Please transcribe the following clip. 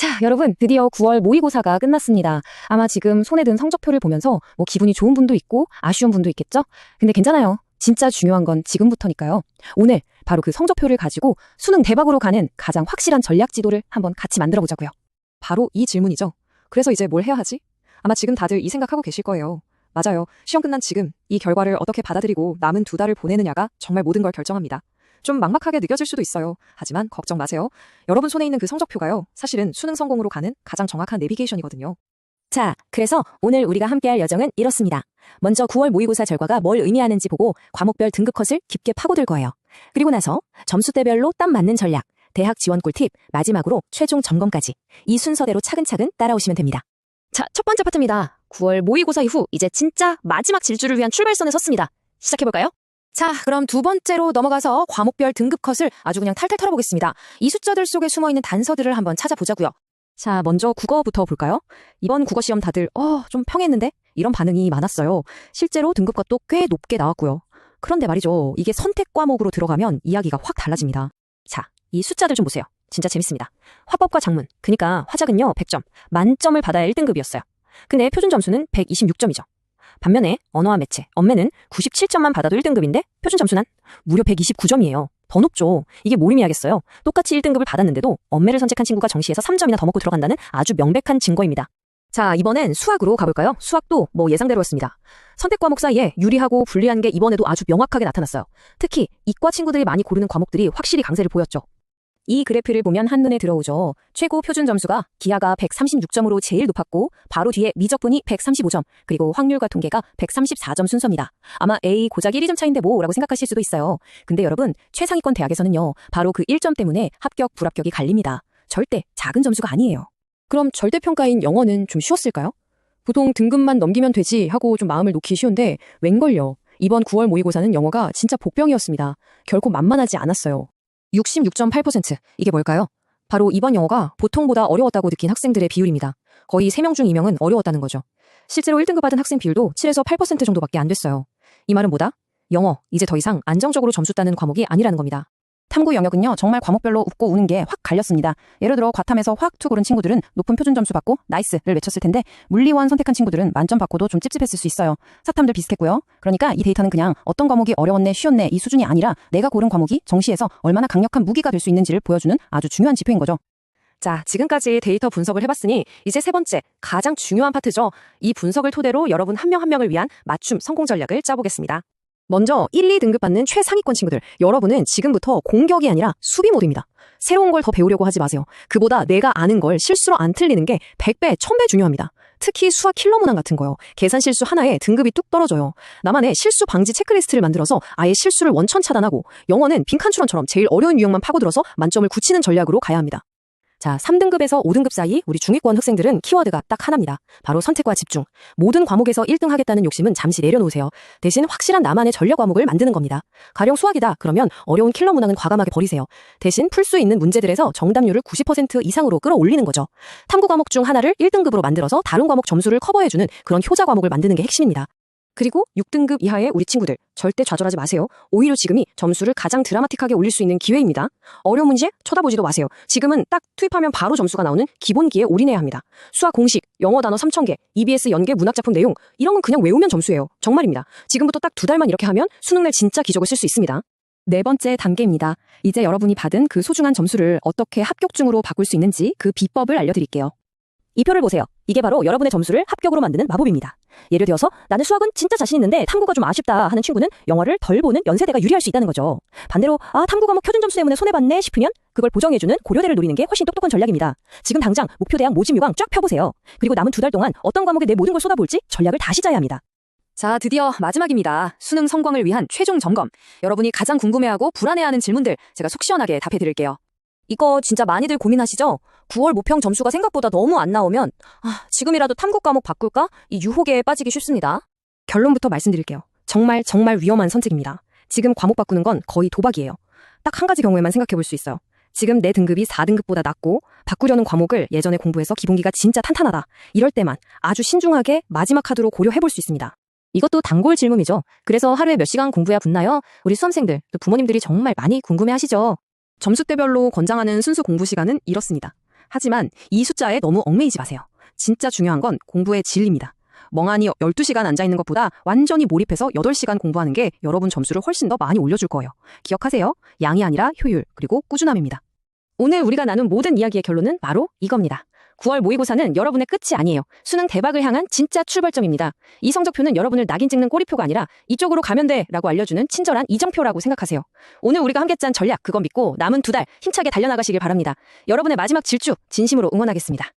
자, 여러분, 드디어 9월 모의고사가 끝났습니다. 아마 지금 손에 든 성적표를 보면서 기분이 좋은 분도 있고 아쉬운 분도 있겠죠? 근데 괜찮아요. 진짜 중요한 건 지금부터니까요. 오늘 바로 그 성적표를 가지고 수능 대박으로 가는 가장 확실한 전략 지도를 한번 같이 만들어 보자고요. 바로 이 질문이죠. 그래서 이제 뭘 해야 하지? 아마 지금 다들 이 생각하고 계실 거예요. 맞아요. 시험 끝난 지금 이 결과를 어떻게 받아들이고 남은 2달을 보내느냐가 정말 모든 걸 결정합니다. 좀 막막하게 느껴질 수도 있어요. 하지만 걱정 마세요. 여러분 손에 있는 그 성적표가요. 사실은 수능 성공으로 가는 가장 정확한 내비게이션이거든요. 자, 그래서 오늘 우리가 함께할 여정은 이렇습니다. 먼저 9월 모의고사 결과가 뭘 의미하는지 보고 과목별 등급 컷을 깊게 파고들 거예요. 그리고 나서 점수대별로 딱 맞는 전략, 대학 지원 꿀팁, 마지막으로 최종 점검까지 이 순서대로 차근차근 따라오시면 됩니다. 자, 첫 번째 파트입니다. 9월 모의고사 이후 이제 진짜 마지막 질주를 위한 출발선에 섰습니다. 시작해볼까요? 자, 그럼 두 번째로 넘어가서 과목별 등급 컷을 아주 그냥 탈탈 털어보겠습니다. 이 숫자들 속에 숨어있는 단서들을 한번 찾아보자고요. 자, 먼저 국어부터 볼까요? 이번 국어 시험 다들 좀 평했는데? 이런 반응이 많았어요. 실제로 등급 컷도 꽤 높게 나왔고요. 그런데 말이죠. 이게 선택 과목으로 들어가면 이야기가 확 달라집니다. 자, 이 숫자들 좀 보세요. 진짜 재밌습니다. 화법과 작문, 그러니까 화작은요 100점, 만점을 받아야 1등급이었어요. 근데 표준 점수는 126점이죠. 반면에 언어와 매체, 언매는 97점만 받아도 1등급인데 표준 점수는 무려 129점이에요. 더 높죠. 이게 뭘 의미하겠어요? 똑같이 1등급을 받았는데도 언매를 선택한 친구가 정시에서 3점이나 더 먹고 들어간다는 아주 명백한 증거입니다. 자, 이번엔 수학으로 가볼까요? 수학도 예상대로였습니다. 선택 과목 사이에 유리하고 불리한 게 이번에도 아주 명확하게 나타났어요. 특히 이과 친구들이 많이 고르는 과목들이 확실히 강세를 보였죠. 이 그래프를 보면 한눈에 들어오죠. 최고 표준 점수가 기하가 136점으로 제일 높았고 바로 뒤에 미적분이 135점, 그리고 확률과 통계가 134점 순서입니다. 아마 A 고작 1, 2점 차인데 라고 생각하실 수도 있어요. 근데 여러분, 최상위권 대학에서는요. 바로 그 1점 때문에 합격, 불합격이 갈립니다. 절대 작은 점수가 아니에요. 그럼 절대평가인 영어는 좀 쉬웠을까요? 보통 등급만 넘기면 되지 하고 좀 마음을 놓기 쉬운데 웬걸요. 이번 9월 모의고사는 영어가 진짜 복병이었습니다. 결코 만만하지 않았어요. 66.8%. 이게 뭘까요? 바로 이번 영어가 보통보다 어려웠다고 느낀 학생들의 비율입니다. 거의 3명 중 2명은 어려웠다는 거죠. 실제로 1등급 받은 학생 비율도 7에서 8% 정도밖에 안 됐어요. 이 말은 뭐다? 영어, 이제 더 이상 안정적으로 점수 따는 과목이 아니라는 겁니다. 탐구 영역은요, 정말 과목별로 웃고 우는 게 확 갈렸습니다. 예를 들어 과탐에서 화학투 고른 친구들은 높은 표준 점수 받고 나이스를 외쳤을 텐데 물리원 선택한 친구들은 만점 받고도 좀 찝찝했을 수 있어요. 사탐들 비슷했고요. 그러니까 이 데이터는 그냥 어떤 과목이 어려웠네 쉬웠네 이 수준이 아니라 내가 고른 과목이 정시에서 얼마나 강력한 무기가 될 수 있는지를 보여주는 아주 중요한 지표인 거죠. 자, 지금까지 데이터 분석을 해봤으니 이제 세 번째, 가장 중요한 파트죠. 이 분석을 토대로 여러분 한 명 한 명을 위한 맞춤 성공 전략을 짜보겠습니다. 먼저 1, 2등급 받는 최상위권 친구들, 여러분은 지금부터 공격이 아니라 수비 모드입니다. 새로운 걸 더 배우려고 하지 마세요. 그보다 내가 아는 걸 실수로 안 틀리는 게 100배, 1000배 중요합니다. 특히 수학 킬러 문항 같은 거요. 계산 실수 하나에 등급이 뚝 떨어져요. 나만의 실수 방지 체크리스트를 만들어서 아예 실수를 원천 차단하고 영어는 빈칸추론처럼 제일 어려운 유형만 파고들어서 만점을 굳히는 전략으로 가야 합니다. 자, 3등급에서 5등급 사이 우리 중위권 학생들은 키워드가 딱 하나입니다. 바로 선택과 집중. 모든 과목에서 1등 하겠다는 욕심은 잠시 내려놓으세요. 대신 확실한 나만의 전략 과목을 만드는 겁니다. 가령 수학이다. 그러면 어려운 킬러 문항은 과감하게 버리세요. 대신 풀 수 있는 문제들에서 정답률을 90% 이상으로 끌어올리는 거죠. 탐구 과목 중 하나를 1등급으로 만들어서 다른 과목 점수를 커버해주는 그런 효자 과목을 만드는 게 핵심입니다. 그리고 6등급 이하의 우리 친구들, 절대 좌절하지 마세요. 오히려 지금이 점수를 가장 드라마틱하게 올릴 수 있는 기회입니다. 어려운 문제 쳐다보지도 마세요. 지금은 딱 투입하면 바로 점수가 나오는 기본기에 올인해야 합니다. 수학 공식, 영어 단어 3000개, EBS 연계 문학작품 내용, 이런 건 그냥 외우면 점수예요. 정말입니다. 지금부터 딱 2달만 이렇게 하면 수능날 진짜 기적을 쓸 수 있습니다. 네 번째 단계입니다. 이제 여러분이 받은 그 소중한 점수를 어떻게 합격중으로 바꿀 수 있는지 그 비법을 알려드릴게요. 이 표를 보세요. 이게 바로 여러분의 점수를 합격으로 만드는 마법입니다. 예를 들어서 나는 수학은 진짜 자신 있는데 탐구가 좀 아쉽다 하는 친구는 영어를 덜 보는 연세대가 유리할 수 있다는 거죠. 반대로 탐구 과목 표준 점수 때문에 손해봤네 싶으면 그걸 보정해주는 고려대를 노리는 게 훨씬 똑똑한 전략입니다. 지금 당장 목표 대학 모집 요강 쫙 펴보세요. 그리고 남은 2달 동안 어떤 과목에 내 모든 걸 쏟아볼지 전략을 다시 짜야 합니다. 자, 드디어 마지막입니다. 수능 성공을 위한 최종 점검. 여러분이 가장 궁금해하고 불안해하는 질문들 제가 속 시원하게 답해드릴게요. 이거 진짜 많이들 고민하시죠? 9월 모평 점수가 생각보다 너무 안 나오면 지금이라도 탐구 과목 바꿀까? 이 유혹에 빠지기 쉽습니다. 결론부터 말씀드릴게요. 정말 위험한 선택입니다. 지금 과목 바꾸는 건 거의 도박이에요. 딱 한 가지 경우에만 생각해 볼 수 있어요. 지금 내 등급이 4등급보다 낮고 바꾸려는 과목을 예전에 공부해서 기본기가 진짜 탄탄하다. 이럴 때만 아주 신중하게 마지막 카드로 고려해 볼 수 있습니다. 이것도 단골 질문이죠. 그래서 하루에 몇 시간 공부해야 붙나요? 우리 수험생들, 또 부모님들이 정말 많이 궁금해하시죠. 점수대별로 권장하는 순수 공부 시간은 이렇습니다. 하지만 이 숫자에 너무 얽매이지 마세요. 진짜 중요한 건 공부의 질입니다. 멍하니 12시간 앉아있는 것보다 완전히 몰입해서 8시간 공부하는 게 여러분 점수를 훨씬 더 많이 올려줄 거예요. 기억하세요. 양이 아니라 효율, 그리고 꾸준함입니다. 오늘 우리가 나눈 모든 이야기의 결론은 바로 이겁니다. 9월 모의고사는 여러분의 끝이 아니에요. 수능 대박을 향한 진짜 출발점입니다. 이 성적표는 여러분을 낙인 찍는 꼬리표가 아니라 이쪽으로 가면 돼 라고 알려주는 친절한 이정표라고 생각하세요. 오늘 우리가 함께 짠 전략 그거 믿고 남은 2달 힘차게 달려나가시길 바랍니다. 여러분의 마지막 질주 진심으로 응원하겠습니다.